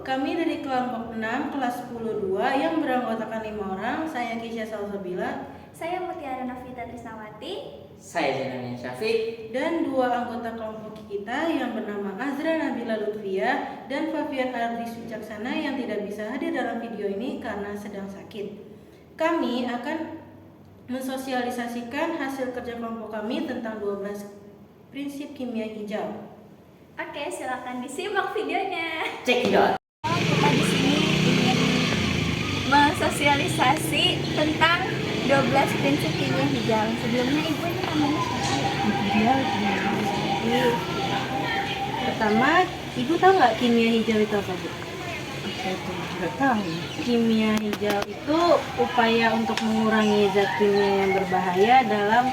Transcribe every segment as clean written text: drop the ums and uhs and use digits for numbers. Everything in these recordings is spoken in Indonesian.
kami dari kelompok 6 kelas 10-2 yang beranggotakan 5 orang. Saya Kisha Salsabila, saya Mutiara Nafita Trisnawati, saya Janamian Syafiq, dan 2 anggota kelompok kita yang bernama Azra Nabila Lutfia dan Fafian Ardis Wicaksana yang tidak bisa hadir dalam video ini karena sedang sakit. Kami akan mensosialisasikan hasil kerja kelompok kami tentang 12 prinsip kimia hijau. Oke, silakan disimak videonya. cekidot. Kita di sini ingin mensosialisasi tentang 12 prinsip kimia hijau. Sebelumnya Ibu ini namanya siapa? Pertama, Ibu tahu nggak kimia hijau itu apa, Bu? Nggak tahu. Kimia hijau itu upaya untuk mengurangi zat kimia yang berbahaya dalam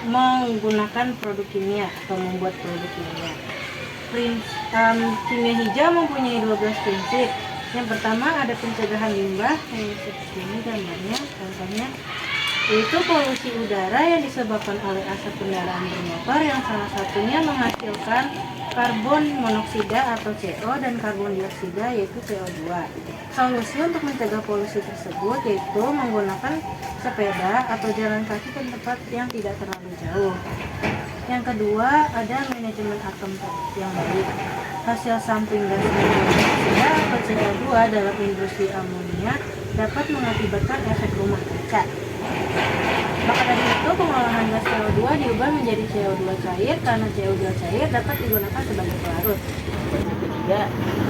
menggunakan produk kimia atau membuat produk kimia. Kimia hijau mempunyai 12 prinsip. Yang pertama ada pencegahan limbah, seperti ini gambarnya, contohnya, yaitu polusi udara yang disebabkan oleh asap kendaraan bermotor yang salah satunya menghasilkan karbon monoksida atau CO dan karbon dioksida yaitu CO2. Solusi untuk mencegah polusi tersebut yaitu menggunakan sepeda atau jalan kaki ke tempat yang tidak terlalu jauh. Yang kedua ada manajemen atom yang baik. Hasil sampling gas dioksida atau CO2 dalam industri amonia dapat mengakibatkan efek rumah kaca. Maka dari itu pengolahan gas CO2 diubah menjadi CO2 cair karena CO2 cair dapat digunakan sebagai pelarut. Dan yang ketiga,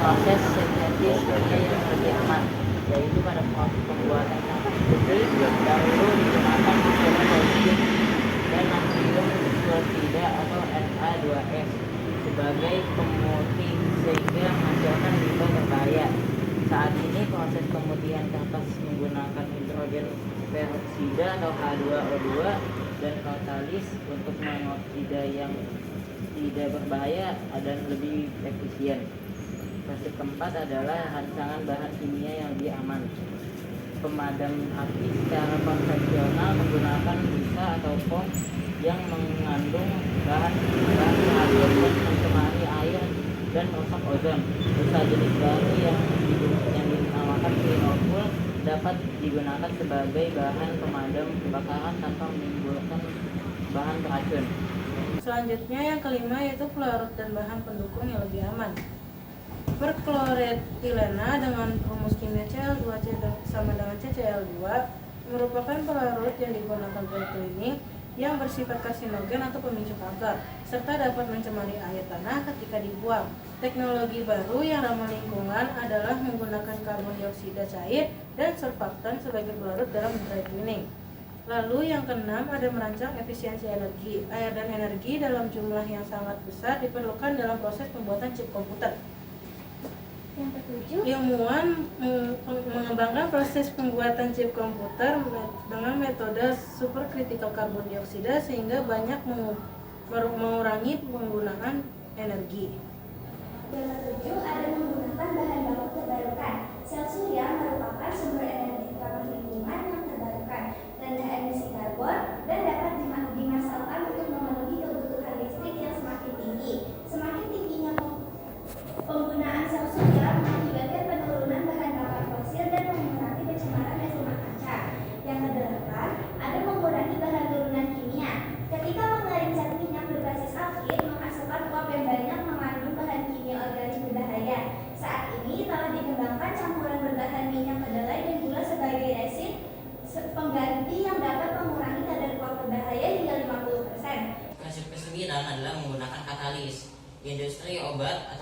proses sintetis kimia yang lebih aman, yaitu pada proses pembuatan nafas putih dahulu digunakan hidrogen dan natrium sulfida atau Na2S sebagai pemutih sehingga menghasilkan limbah berbahaya. Saat ini proses pemutihan kertas menggunakan hidrogen peroksida atau H2O2 dan katalis untuk monoksida yang tidak berbahaya dan lebih efisien. Prinsip keempat adalah rancangan bahan kimia yang lebih aman. Pemadam api secara konvensional menggunakan busa atau foam yang mengandung bahan penghasil dan mencemari air dan merusak ozon. Busa jenis baru yang dinamakan cleanopul dapat digunakan sebagai bahan pemadam kebakaran tanpa menimbulkan bahan beracun. Selanjutnya yang kelima yaitu pelarut dan bahan pendukung yang lebih aman. Perkloretilena dengan rumus kimia Cl2C sama dengan CCl2 merupakan pelarut yang digunakan pada cleaning yang bersifat karsinogen atau pemicu kanker, serta dapat mencemari air tanah ketika dibuang. Teknologi baru yang ramah lingkungan adalah menggunakan karbon dioksida cair dan surfaktan sebagai pelarut dalam dry cleaning. Lalu yang keenam ada merancang efisiensi energi. Air dan energi dalam jumlah yang sangat besar diperlukan dalam proses pembuatan chip komputer. Yang ketujuh, Ilmuwan mengembangkan proses pembuatan chip komputer dengan metode superkritikal karbon dioksida sehingga banyak mengurangi penggunaan energi. Yang ketujuh ada menggunakan bahan baku terbarukan. Sel surya merupakan sumber energi ramah lingkungan yang terbarukan, rendah emisi karbon, dan dapat dimassalkan untuk memenuhi kebutuhan listrik yang semakin tinggi. Semakin tingginya penggunaan sel surya mengakibatkan penurunan bahan bakar fosil dan mengurangi pencemaran gas rumah kaca. Yang kedelapan ada mengurangi bahan turunan kimia. Ketika mengering cat minyak berbasis alkil menghasilkan uap yang banyak mengandung bahan kimia organik berbahaya. Saat ini telah dikembangkan campuran berbahan minyak kedelai dan gula sebagai resin pengganti yang dapat mengurangi kadar uap berbahaya hingga 50%. Prinsip kesembilan adalah menggunakan katalis. Industri obat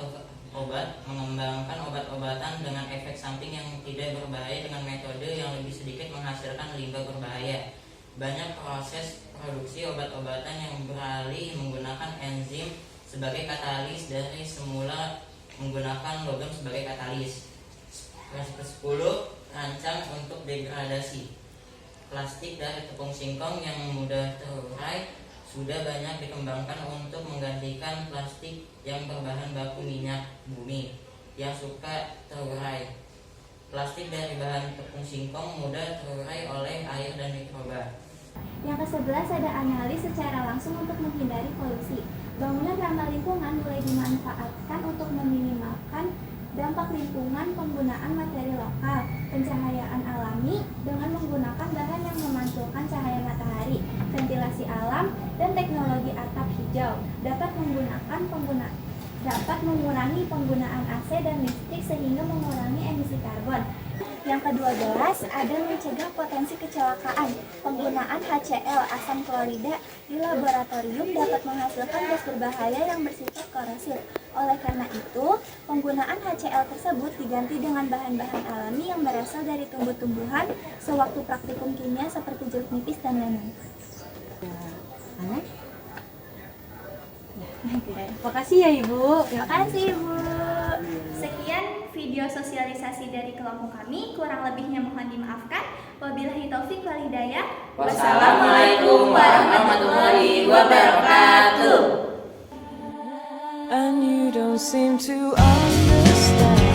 mengembangkan obat-obatan dengan efek samping yang tidak berbahaya dengan metode yang lebih sedikit menghasilkan limbah berbahaya. Banyak proses produksi obat-obatan yang beralih menggunakan enzim sebagai katalis dari semula menggunakan logam sebagai katalis. Prinsip ke-10, rancang untuk degradasi. Plastik dari tepung singkong yang mudah terurai sudah banyak dikembangkan untuk menggantikan plastik yang berbahan baku minyak bumi yang suka terurai. Plastik dari bahan tepung singkong mudah terurai oleh air dan mikroba. Yang ke-11 ada analis secara langsung untuk menghindari polusi. Bangunan ramah lingkungan mulai dimanfaatkan untuk meminimalkan dampak lingkungan penggunaan materi lokal, pencahayaan alami dengan menggunakan bahan yang memantulkan cahaya matahari, ventilasi alam, dan teknologi atap hijau dapat mengurangi penggunaan AC dan listrik sehingga mengurangi emisi karbon. Yang ke-12, ada mencegah potensi kecelakaan. Penggunaan HCl asam klorida di laboratorium dapat menghasilkan gas berbahaya yang bersifat korosif. Oleh karena itu, penggunaan HCl tersebut diganti dengan bahan-bahan alami yang berasal dari tumbuh-tumbuhan sewaktu praktikum kimia seperti jeruk nipis dan lemon. Aneh? Terima kasih ya Ibu. Terima kasih Ibu. Sekian video sosialisasi dari kelompok kami, kurang lebihnya mohon dimaafkan. Wabillahi taufik wal hidayah. Wassalamualaikum warahmatullahi wabarakatuh. And you don't seem to understand.